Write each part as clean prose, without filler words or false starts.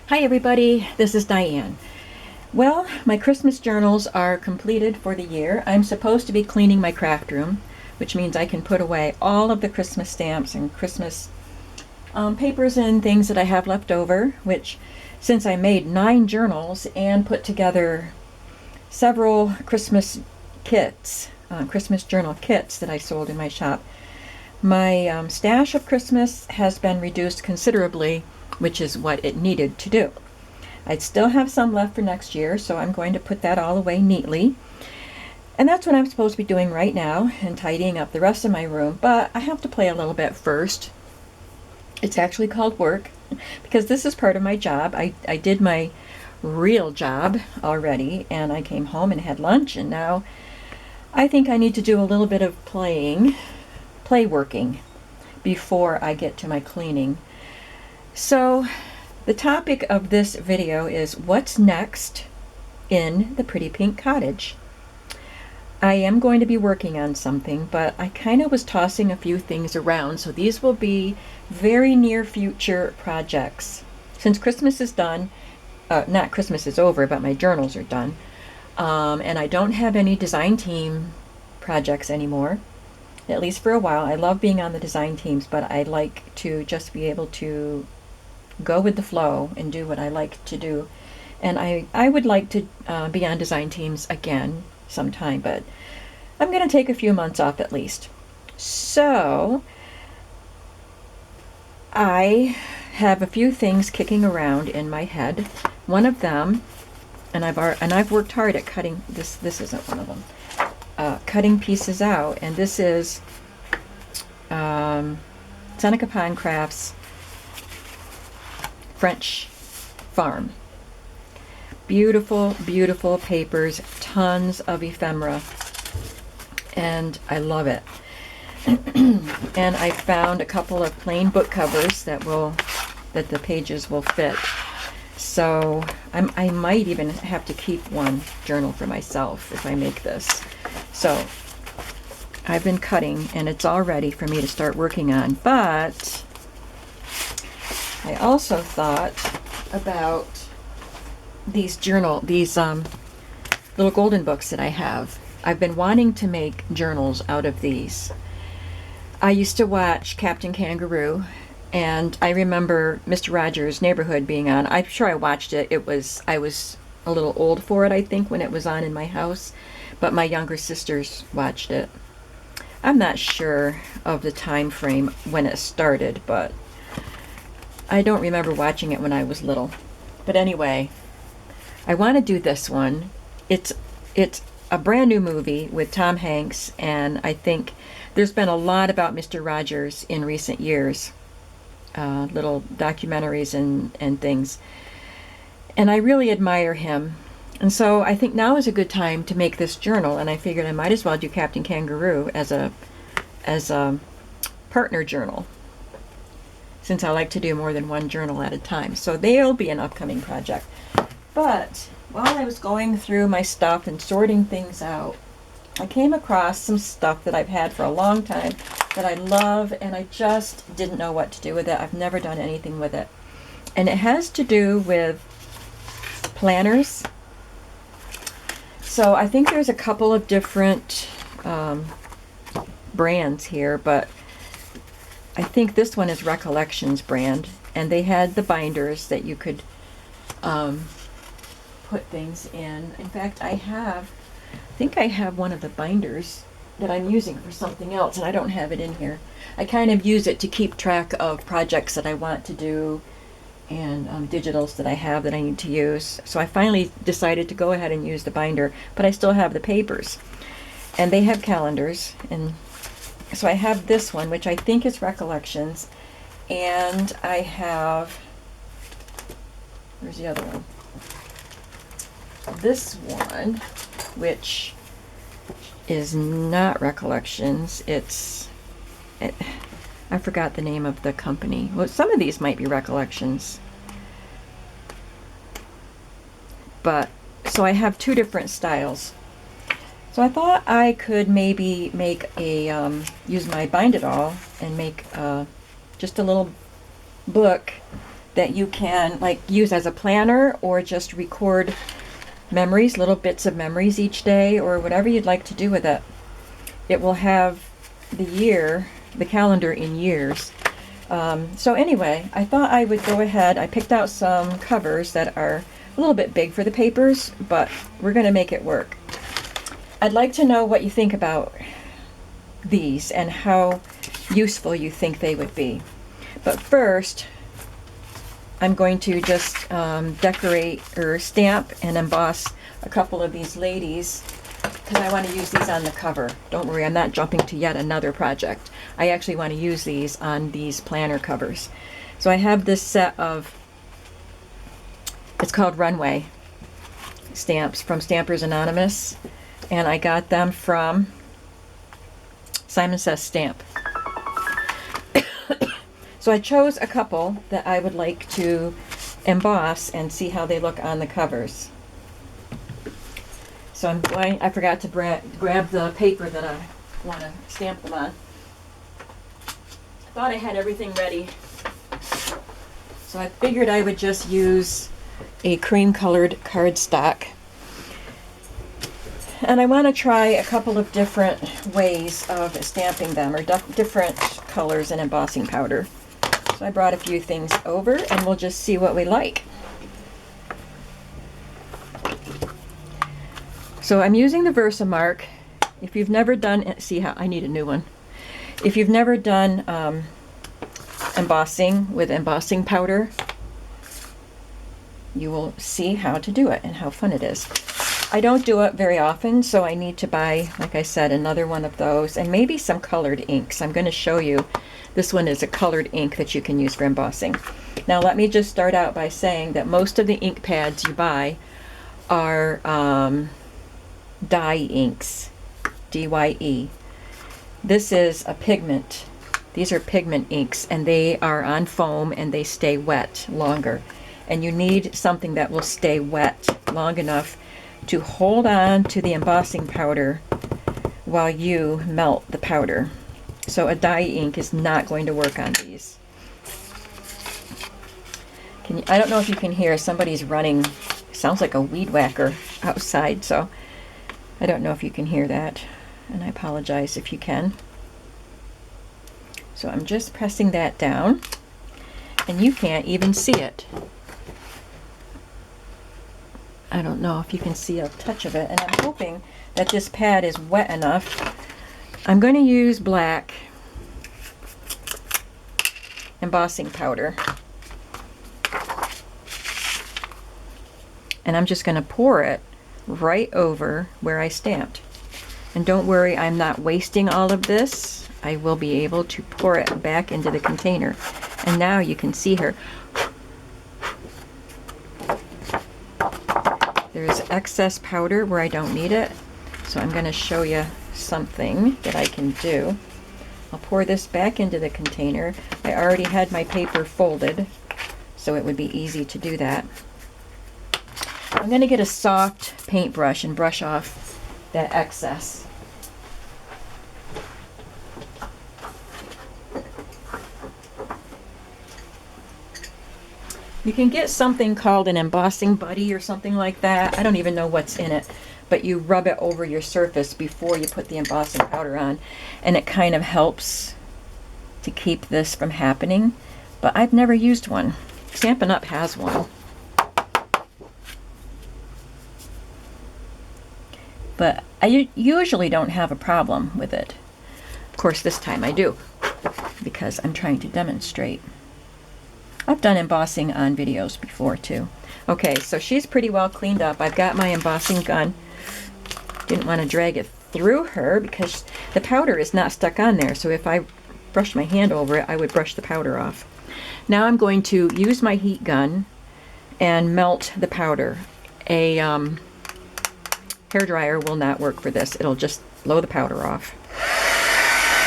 Hi everybody, this is Diane. Well, my Christmas journals are completed for the year. I'm supposed to be cleaning my craft room, which means I can put away all of the Christmas stamps and Christmas papers and things that I have left over, which since I made 9 journals and put together several Christmas kits, Christmas journal kits that I sold in my shop, my stash of Christmas has been reduced considerably, which is what it needed to do. I'd still have some left for next year, so I'm going to put that all away neatly. And that's what I'm supposed to be doing right now, and tidying up the rest of my room. But I have to play a little bit first. It's actually called work, because this is part of my job. I did my real job already, and I came home and had lunch, and now I think I need to do a little bit of play working, before I get to my cleaning. So the topic of this video is what's next in the Pretty Pink Cottage. I am going to be working on something, but I kind of was tossing a few things around, so these will be very near future projects. Since Christmas is done, not Christmas is over, but my journals are done, and I don't have any design team projects anymore, at least for a while. I love being on the design teams, but I like to just be able to go with the flow and do what I like to do. And I would like to be on design teams again sometime, but I'm going to take a few months off at least. So I have a few things kicking around in my head. One of them, and I've worked hard at cutting this. This isn't one of them. Cutting pieces out, and this is Seneca Pond Crafts French Farm. Beautiful, beautiful papers, tons of ephemera, and I love it. And I found a couple of plain book covers that the pages will fit. So I might even have to keep one journal for myself if I make this. So I've been cutting, and it's all ready for me to start working on, but I also thought about these little golden books that I have. I've been wanting to make journals out of these. I used to watch Captain Kangaroo, and I remember Mr. Rogers' Neighborhood being on. I'm sure I watched it. I was a little old for it, I think, when it was on in my house, but my younger sisters watched it. I'm not sure of the time frame when it started, but I don't remember watching it when I was little. But anyway, I want to do this one. It's a brand new movie with Tom Hanks, and I think there's been a lot about Mr. Rogers in recent years, little documentaries and things. And I really admire him. And so I think now is a good time to make this journal, and I figured I might as well do Captain Kangaroo as a partner journal, since I like to do more than one journal at a time. So they'll be an upcoming project. But while I was going through my stuff and sorting things out, I came across some stuff that I've had for a long time that I love, and I just didn't know what to do with it. I've never done anything with it. And it has to do with planners. So I think there's a couple of different brands here, but I think this one is Recollections brand, and they had the binders that you could put things in. In fact, I think I have one of the binders that I'm using for something else, and I don't have it in here. I kind of use it to keep track of projects that I want to do and digitals that I have that I need to use. So I finally decided to go ahead and use the binder, but I still have the papers. And they have calendars, and so I have this one, which I think is Recollections, and I have, where's the other one? This one, which is not Recollections. I forgot the name of the company. Well, some of these might be Recollections. But, so I have 2 different styles. So I thought I could maybe make use my Bind It All and make just a little book that you can like use as a planner or just record memories, little bits of memories each day, or whatever you'd like to do with it. It will have the calendar in years. So anyway, I thought I would go ahead. I picked out some covers that are a little bit big for the papers, but we're going to make it work. I'd like to know what you think about these and how useful you think they would be. But first, I'm going to just decorate or stamp and emboss a couple of these ladies because I want to use these on the cover. Don't worry, I'm not jumping to yet another project. I actually want to use these on these planner covers. So I have this set of, it's called Runway stamps from Stampers Anonymous, and I got them from Simon Says Stamp. So I chose a couple that I would like to emboss and see how they look on the covers. So I forgot to grab the paper that I want to stamp them on. I thought I had everything ready. So I figured I would just use a cream colored cardstock. And I want to try a couple of different ways of stamping them, or different colors and embossing powder. So I brought a few things over and we'll just see what we like. So I'm using the Versamark. If you've never done, see how I need a new one. If you've never done embossing with embossing powder, you will see how to do it and how fun it is. I don't do it very often, so I need to buy, like I said, another one of those and maybe some colored inks. I'm going to show you. This one is a colored ink that you can use for embossing. Now let me just start out by saying that most of the ink pads you buy are dye inks, D-Y-E. This is a pigment. These are pigment inks, and they are on foam and they stay wet longer. And you need something that will stay wet long enough to hold on to the embossing powder while you melt the powder. So a dye ink is not going to work on these. I don't know if you can hear, somebody's running. Sounds like a weed whacker outside, so I don't know if you can hear that, and I apologize if you can. So I'm just pressing that down, and you can't even see it. I don't know if you can see a touch of it, and I'm hoping that this pad is wet enough. I'm going to use black embossing powder, and I'm just going to pour it right over where I stamped. And don't worry, I'm not wasting all of this. I will be able to pour it back into the container. And now you can see her. There's excess powder where I don't need it. So I'm going to show you something that I can do. I'll pour this back into the container. I already had my paper folded, so it would be easy to do that. I'm going to get a soft paintbrush and brush off that excess. You can get something called an embossing buddy or something like that. I don't even know what's in it, but you rub it over your surface before you put the embossing powder on, and it kind of helps to keep this from happening. But I've never used one. Stampin' Up! Has one. But I usually don't have a problem with it. Of course, this time I do, because I'm trying to demonstrate. I've done embossing on videos before too. Okay, so she's pretty well cleaned up. I've got my embossing gun. Didn't want to drag it through her because the powder is not stuck on there. So if I brush my hand over it, I would brush the powder off. Now I'm going to use my heat gun and melt the powder. A hairdryer will not work for this. It'll just blow the powder off.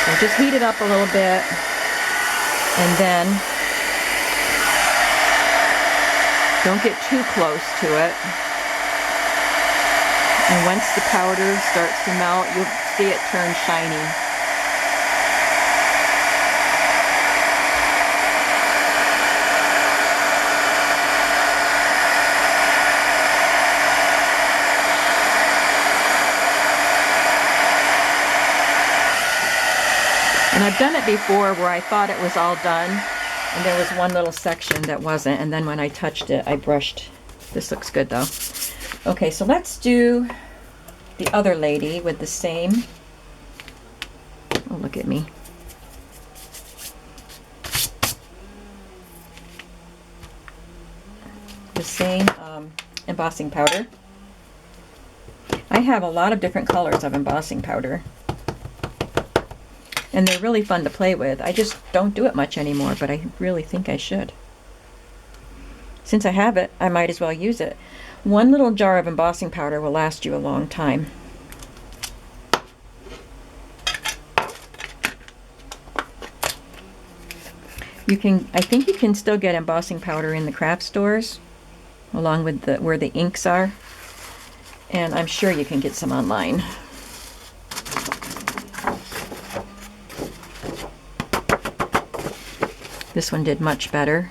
So just heat it up a little bit, and then don't get too close to it. And once the powder starts to melt, you'll see it turn shiny. And I've done it before where I thought it was all done, and there was one little section that wasn't, and then when I touched it, I brushed. This looks good though. Okay, so let's do the other lady with the same. Oh, look at me. The same embossing powder. I have a lot of different colors of embossing powder, and they're really fun to play with. I just don't do it much anymore, but I really think I should. Since I have it, I might as well use it. One little jar of embossing powder will last you a long time. I think you can still get embossing powder in the craft stores, along with where the inks are, and I'm sure you can get some online. This one did much better.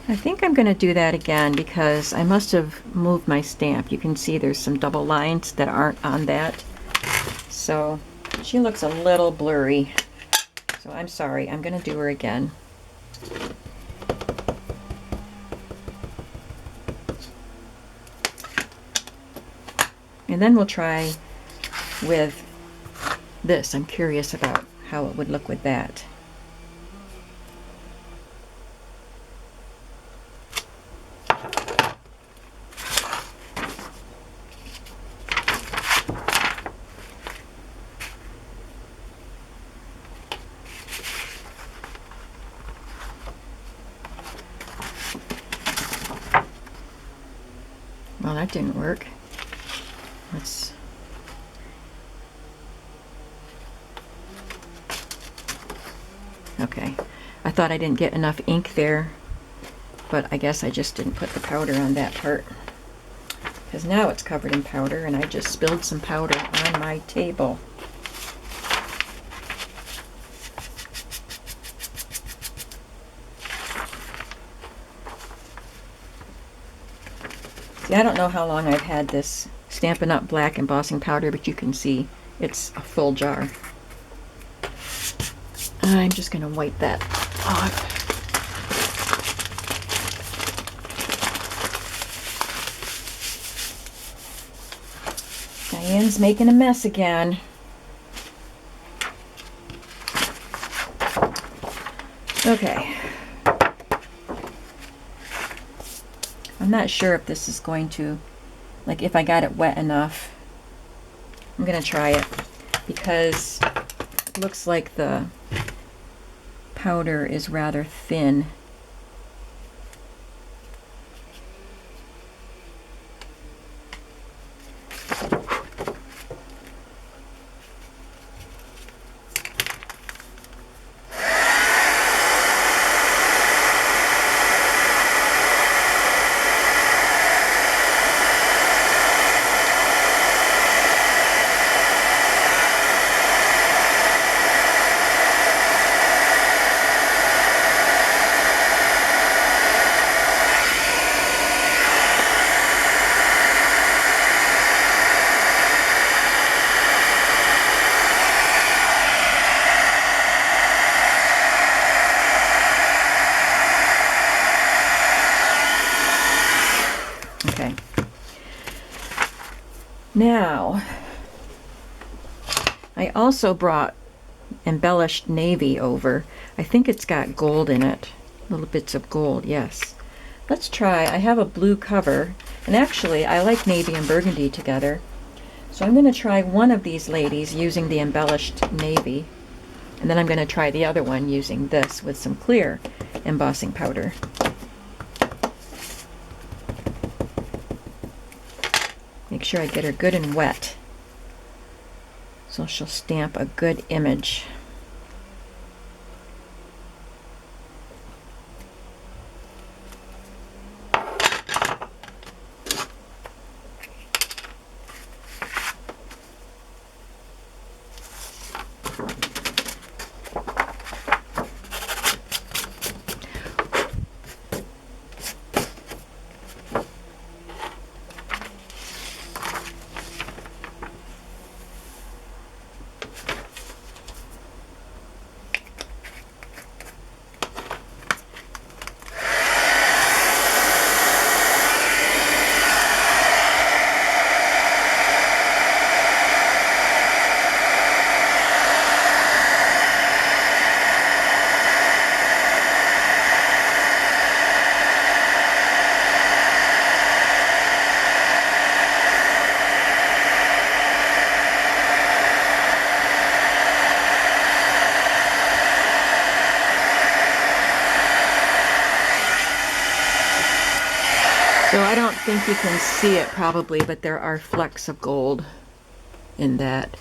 I think I'm going to do that again because I must have moved my stamp. You can see there's some double lines that aren't on that. So she looks a little blurry. So I'm sorry. I'm going to do her again. And then we'll try with this. I'm curious about how it would look with that. Well, that didn't work. Okay. I thought I didn't get enough ink there, but I guess I just didn't put the powder on that part. Because now it's covered in powder, and I just spilled some powder on my table. See, I don't know how long I've had this Stampin' Up! Black embossing powder, but you can see it's a full jar. I'm just going to wipe that off. Diane's making a mess again. Okay. I'm not sure if this is going to, like, if I got it wet enough. I'm going to try it because it looks like the powder is rather thin. Okay. Now, I also brought embellished navy over. I think it's got gold in it. Little bits of gold, yes. let's try, I have a blue cover, and actually I like navy and burgundy together. So I'm going to try one of these ladies using the embellished navy, and then I'm going to try the other one using this with some clear embossing powder. Make sure I get her good and wet, so she'll stamp a good image. So I don't think you can see it probably, but there are flecks of gold in that.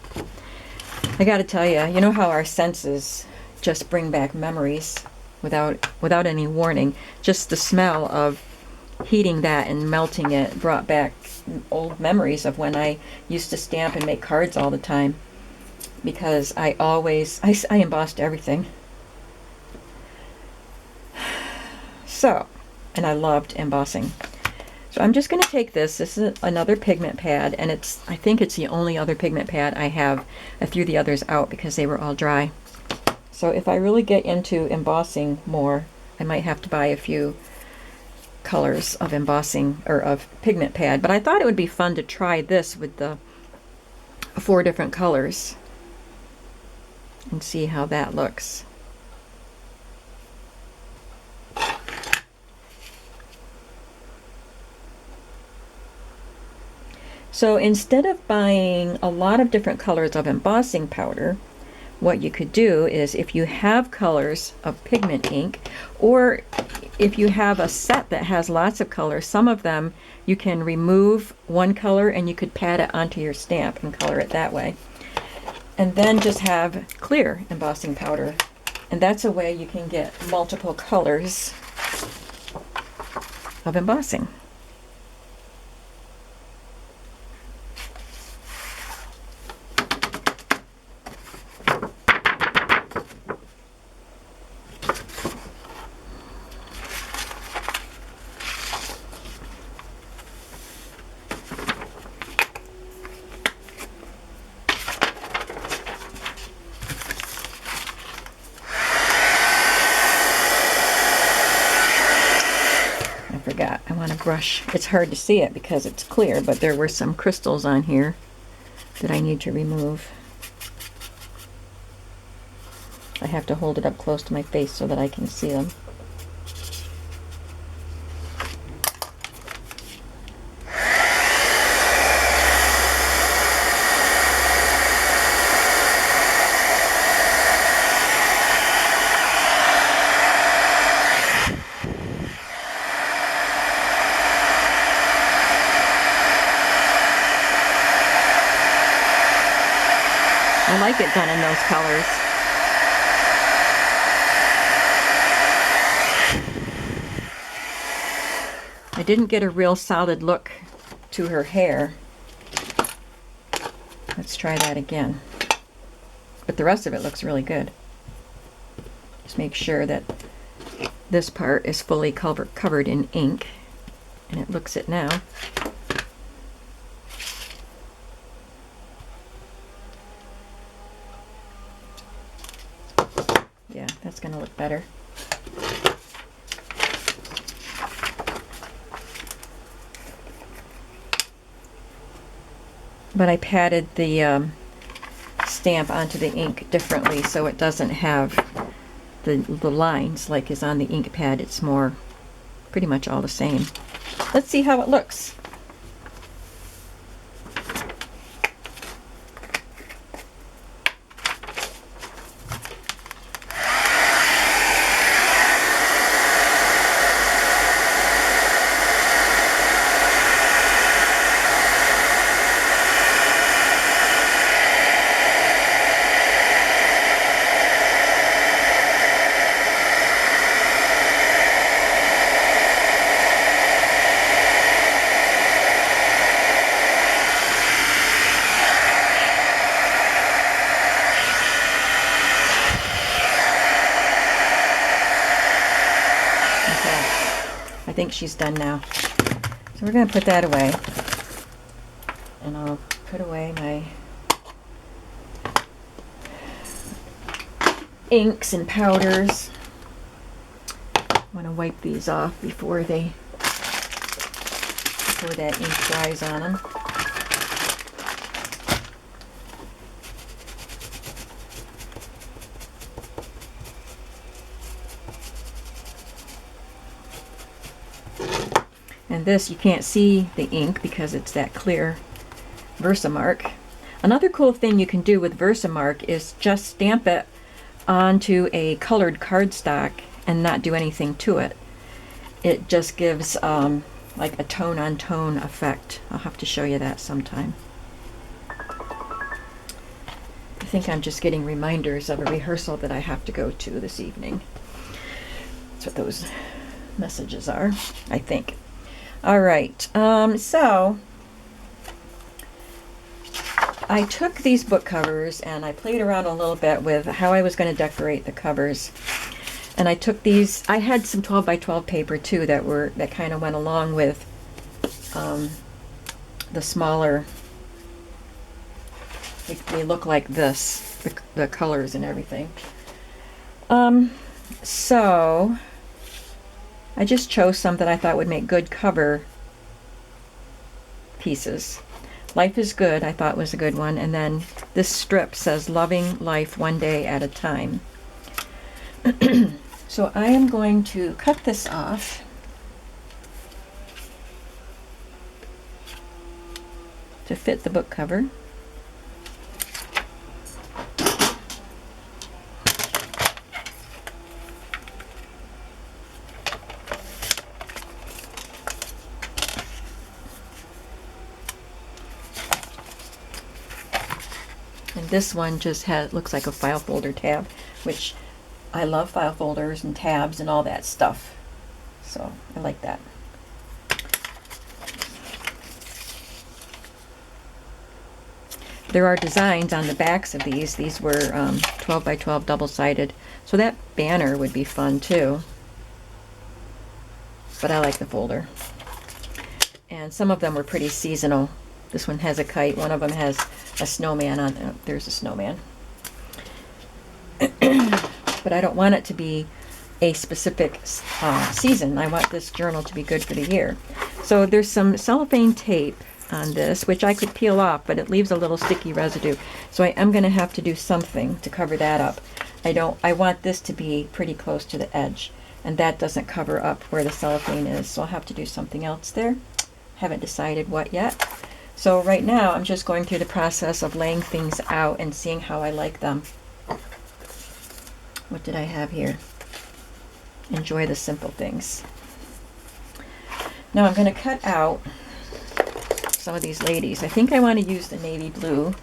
I gotta tell you, you know how our senses just bring back memories without any warning. Just the smell of heating that and melting it brought back old memories of when I used to stamp and make cards all the time, because I embossed everything. So, and I loved embossing. So I'm just going to take this. This is another pigment pad, and I think it's the only other pigment pad I have. I threw the others out because they were all dry. So if I really get into embossing more, I might have to buy a few colors of embossing or of pigment pad. But I thought it would be fun to try this with the 4 different colors and see how that looks. So instead of buying a lot of different colors of embossing powder, what you could do is, if you have colors of pigment ink, or if you have a set that has lots of colors, some of them you can remove one color and you could pat it onto your stamp and color it that way. And then just have clear embossing powder. And that's a way you can get multiple colors of embossing. I want to brush. It's hard to see it because it's clear, but there were some crystals on here that I need to remove. I have to hold it up close to my face so that I can see them. I like it done in those colors. I didn't get a real solid look to her hair. Let's try that again. But the rest of it looks really good. Just make sure that this part is fully covered in ink, and it looks it now. Yeah, that's going to look better. But I patted the stamp onto the ink differently so it doesn't have the lines like is on the ink pad. It's more pretty much all the same. Let's see how it looks. I think she's done now. So we're going to put that away. And I'll put away my inks and powders. I want to wipe these off before that ink dries on them. And this, you can't see the ink because it's that clear Versamark. Another cool thing you can do with Versamark is just stamp it onto a colored cardstock and not do anything to it. It just gives like a tone-on-tone effect. I'll have to show you that sometime. I think I'm just getting reminders of a rehearsal that I have to go to this evening. That's what those messages are, I think. All right, so I took these book covers and I played around a little bit with how I was going to decorate the covers. And I took these, I had some 12 by 12 paper too that kind of went along with the smaller, they look like this, the colors and everything. So I just chose some that I thought would make good cover pieces. Life is Good, I thought was a good one. And then this strip says Loving Life One Day at a Time. So I am going to cut this off. To fit the book cover. And this one just looks like a file folder tab, which I love file folders and tabs and all that stuff. So I like that. There are designs on the backs of these. These were 12 by 12 double-sided. So that banner would be fun too. But I like the folder. And some of them were pretty seasonal. This one has a kite. One of them has a snowman on it. There's a snowman. But I don't want it to be a specific season. I want this journal to be good for the year. So there's some cellophane tape on this, which I could peel off, but it leaves a little sticky residue. So I am going to have to do something to cover that up. I want this to be pretty close to the edge, and that doesn't cover up where the cellophane is. So I'll have to do something else there. Haven't decided what yet. So right now I'm just going through the process of laying things out and seeing how I like them. What did I have here? Enjoy the simple things. Now I'm going to cut out some of these ladies. I think I want to use the navy blue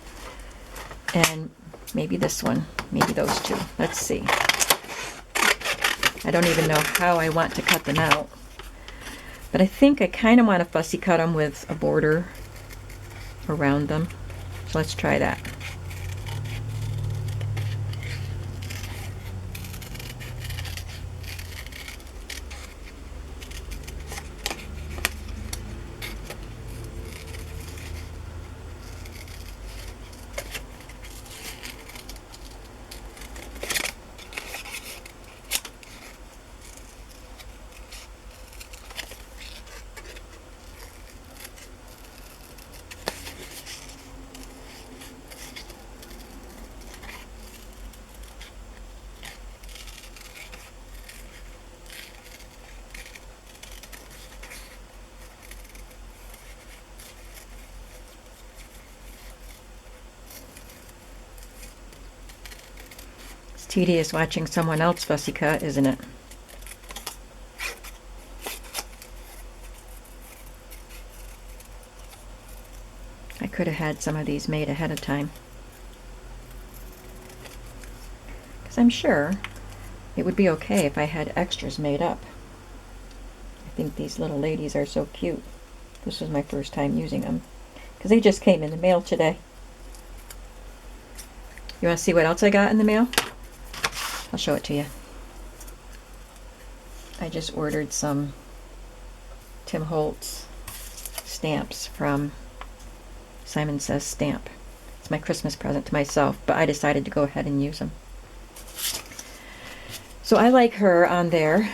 and maybe this one, maybe those two. Let's see. I don't even know how I want to cut them out, but I think I kind of want to fussy cut them with a border around them. So let's try that. tedious watching someone else fussy cut, isn't it? I could have had some of these made ahead of time, because I'm sure it would be okay if I had extras made up. I think these little ladies are so cute. This was my first time using them, because they just came in the mail today. You want to see what else I got in the mail? I'll show it to you. I just ordered some Tim Holtz stamps from Simon Says Stamp. It's my Christmas present to myself, but I decided to go ahead and use them. So I like her on there.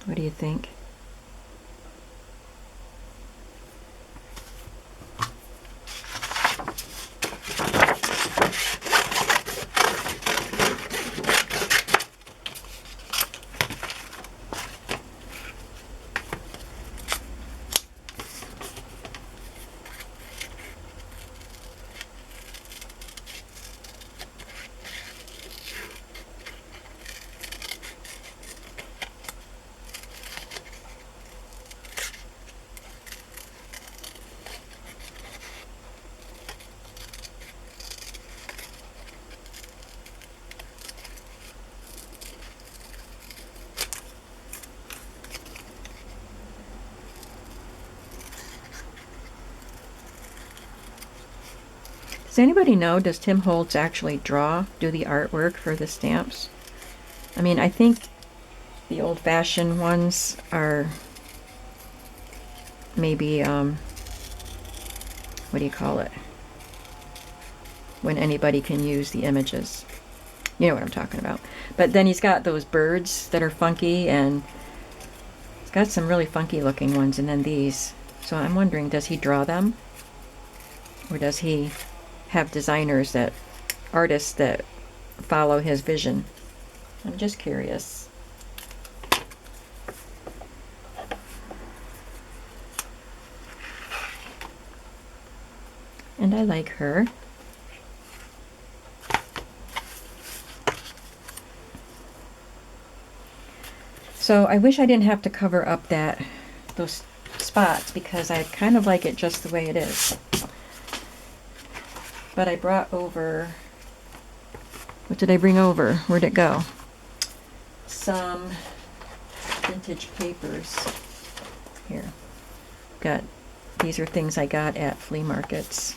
What do you think? Does anybody know, does Tim Holtz actually do the artwork for the stamps? I mean, I think the old-fashioned ones are maybe, what do you call it? When anybody can use the images. You know what I'm talking about. But then he's got those birds that are funky, and he's got some really funky looking ones, and then these. So I'm wondering, does he draw them? Or does he have designers, artists that follow his vision? I'm just curious. And I like her. So I wish I didn't have to cover up those spots, because I kind of like it just the way it is. But I brought over, what did I bring over? Where'd it go? Some vintage papers. Here. These are things I got at flea markets.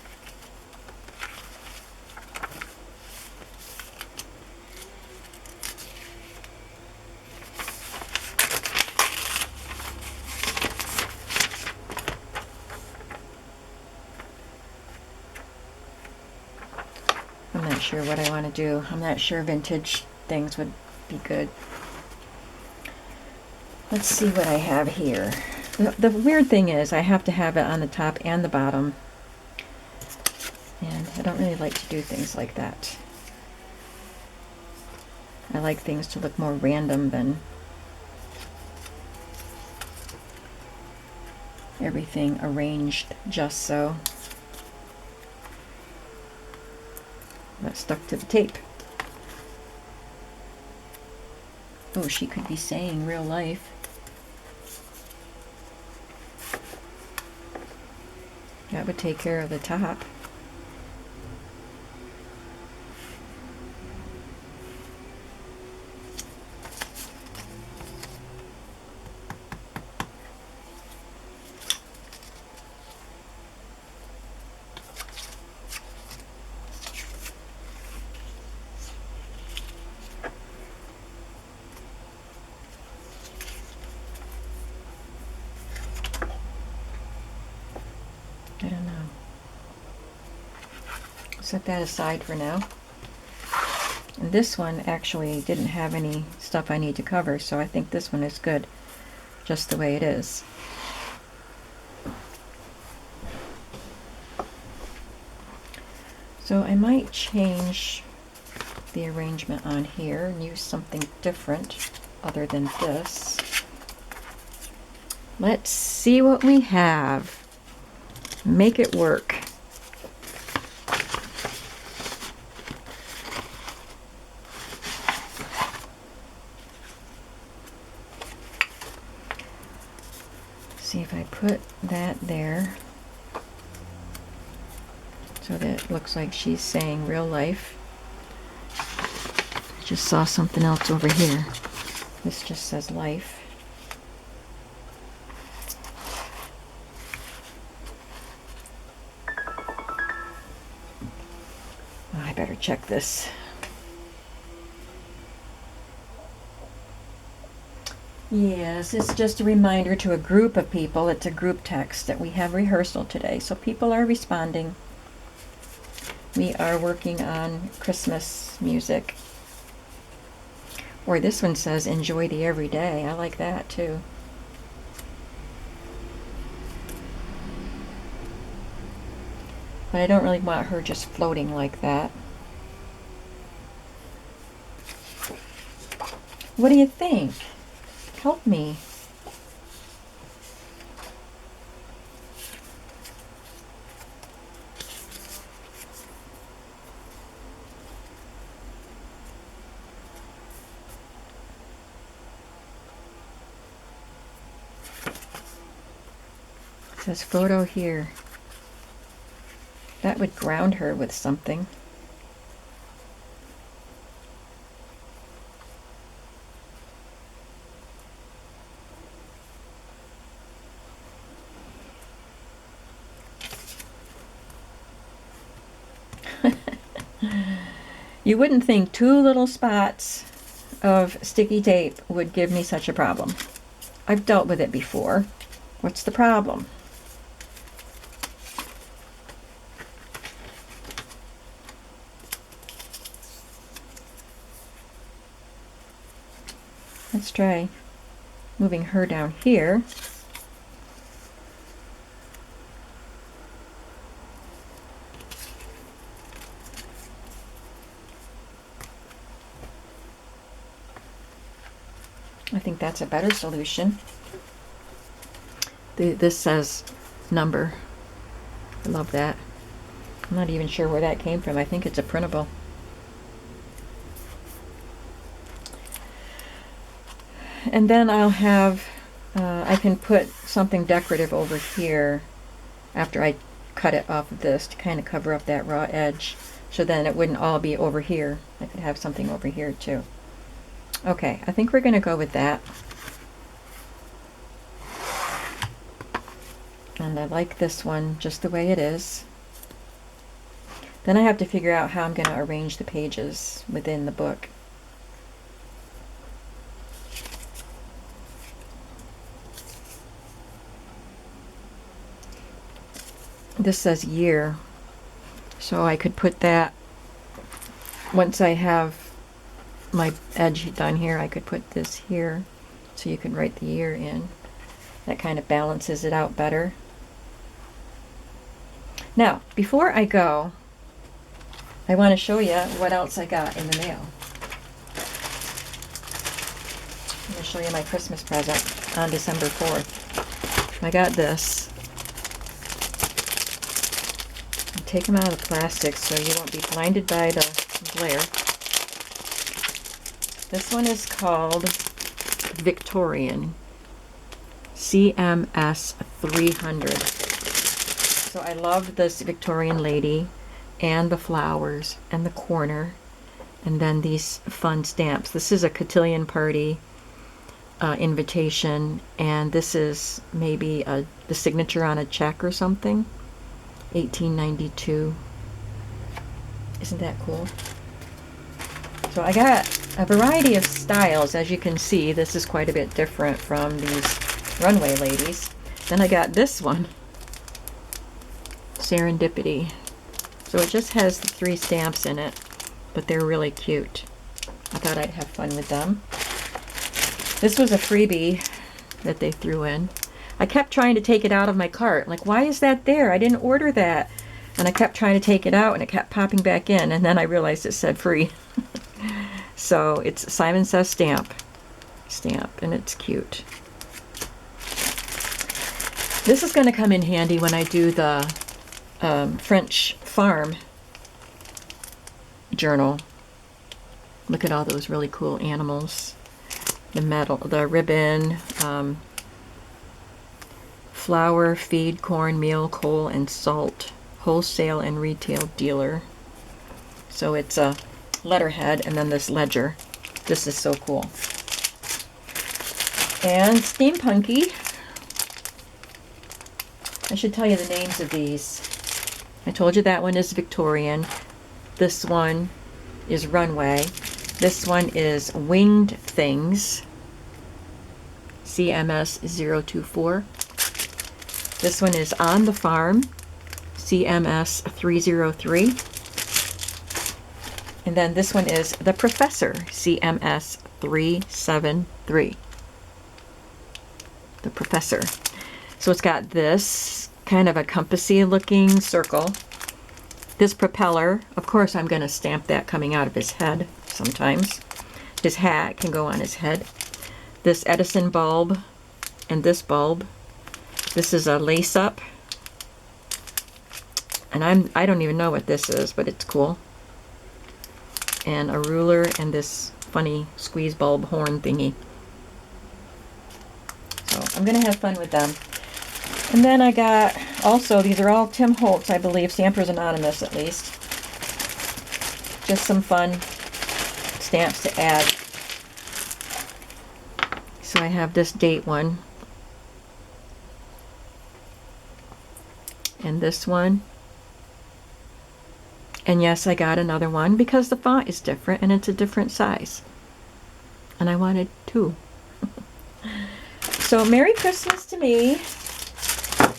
I'm not sure what I want to do. I'm not sure vintage things would be good. Let's see what I have here. The weird thing is I have to have it on the top and the bottom. And I don't really like to do things like that. I like things to look more random than everything arranged just so. That stuck to the tape. Oh, she could be saying real life. That would take care of the top. I don't know. Set that aside for now. And this one actually didn't have any stuff I need to cover, so I think this one is good just the way it is. So I might change the arrangement on here and use something different other than this. Let's see what we have. Make it work. See if I put that there so that it looks like she's saying real life. I just saw something else over here. This just says life. Oh, I better check this. Yes, it's just a reminder to a group of people. It's a group text that we have rehearsal today, so people are responding. We are working on Christmas music. Or this one says, enjoy the everyday. I like that too. But I don't really want her just floating like that. What do you think? Help me. It says photo here. That would ground her with something. You wouldn't think 2 little spots of sticky tape would give me such a problem. I've dealt with it before. What's the problem? Let's try moving her down here. I think that's a better solution. This says number. I love that. I'm not even sure where that came from. I think it's a printable. And then I'll have, I can put something decorative over here after I cut it off of this to kind of cover up that raw edge. So then it wouldn't all be over here. I could have something over here too. Okay, I think we're going to go with that. And I like this one just the way it is. Then I have to figure out how I'm going to arrange the pages within the book. This says year, so I could put that, once I have my edge done here, I could put this here so you can write the year in. That kind of balances it out better. Now, before I go, I want to show you what else I got in the mail. I'm going to show you my Christmas present on December 4th. I got this. Take them out of the plastic so you won't be blinded by the glare. This one is called Victorian CMS 300. So I love this Victorian lady and the flowers and the corner and then these fun stamps. This is a cotillion party invitation, and this is maybe the signature on a check or something. 1892. Isn't that cool? So I got a variety of styles. As you can see, this is quite a bit different from these runway ladies. Then I got this one, Serendipity. So it just has the 3 stamps in it, but they're really cute. I thought I'd have fun with them. This was a freebie that they threw in. I kept trying to take it out of my cart. Like, why is that there? I didn't order that. And I kept trying to take it out, and it kept popping back in. And then I realized it said free. So it's Simon Says stamp, and it's cute. This is going to come in handy when I do the French farm journal. Look at all those really cool animals. The metal, the ribbon. flour, feed, corn, meal, coal, and salt wholesale and retail dealer. So it's a letterhead and then this ledger. This is so cool. And steampunky. I should tell you the names of these. I told you that one is Victorian. This one is Runway. This one is Winged Things. CMS 024. This one is On the Farm. CMS 303. And then this one is The Professor, CMS 373. The Professor. So it's got this kind of a compassy looking circle. This propeller, of course I'm going to stamp that coming out of his head sometimes. His hat can go on his head. This Edison bulb and this bulb. This is a lace-up. And I don't even know what this is, but it's cool. And a ruler and this funny squeeze bulb horn thingy. So I'm going to have fun with them. And then I got, also, these are all Tim Holtz, I believe, Stampers Anonymous at least. Just some fun stamps to add. So I have this date one. And this one. And yes, I got another one because the font is different and it's a different size. And I wanted two. So Merry Christmas to me.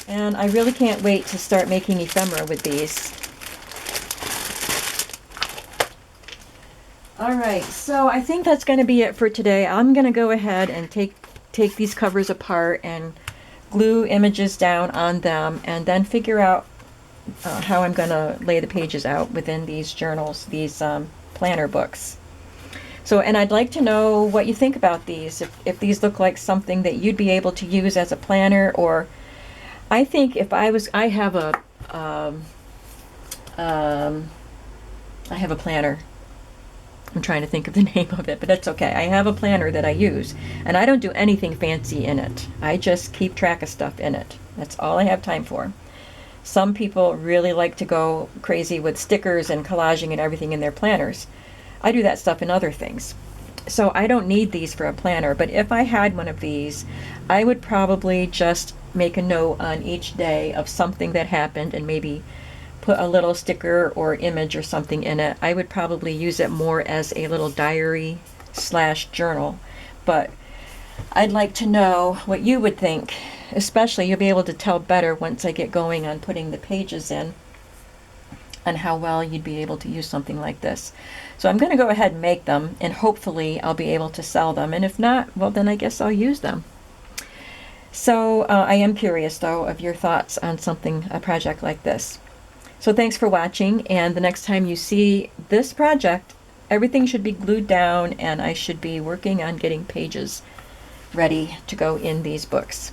And I really can't wait to start making ephemera with these. Alright, so I think that's going to be it for today. I'm going to go ahead and take these covers apart and glue images down on them and then figure out how I'm going to lay the pages out within these journals, these planner books. So, and I'd like to know what you think about these, if these look like something that you'd be able to use as a planner, or I think if I have a planner. I'm trying to think of the name of it, but that's okay. I have a planner that I use, and I don't do anything fancy in it. I just keep track of stuff in it. That's all I have time for. Some people really like to go crazy with stickers and collaging and everything in their planners. I do that stuff in other things. So I don't need these for a planner, but if I had one of these, I would probably just make a note on each day of something that happened and maybe put a little sticker or image or something in it. I would probably use it more as a little diary / journal, but I'd like to know what you would think. Especially, you'll be able to tell better once I get going on putting the pages in and how well you'd be able to use something like this. So I'm going to go ahead and make them, and hopefully I'll be able to sell them, and if not, well, then I guess I'll use them. So I am curious though of your thoughts on a project like this. So thanks for watching, and the next time you see this project, everything should be glued down and I should be working on getting pages ready to go in these books.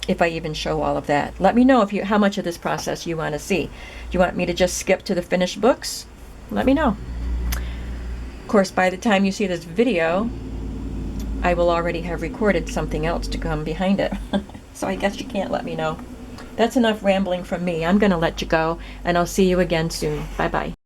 If I even show all of that. Let me know how much of this process you want to see. Do you want me to just skip to the finished books? Let me know. Of course, by the time you see this video, I will already have recorded something else to come behind it. So I guess you can't let me know. That's enough rambling from me. I'm going to let you go, and I'll see you again soon. Bye-bye.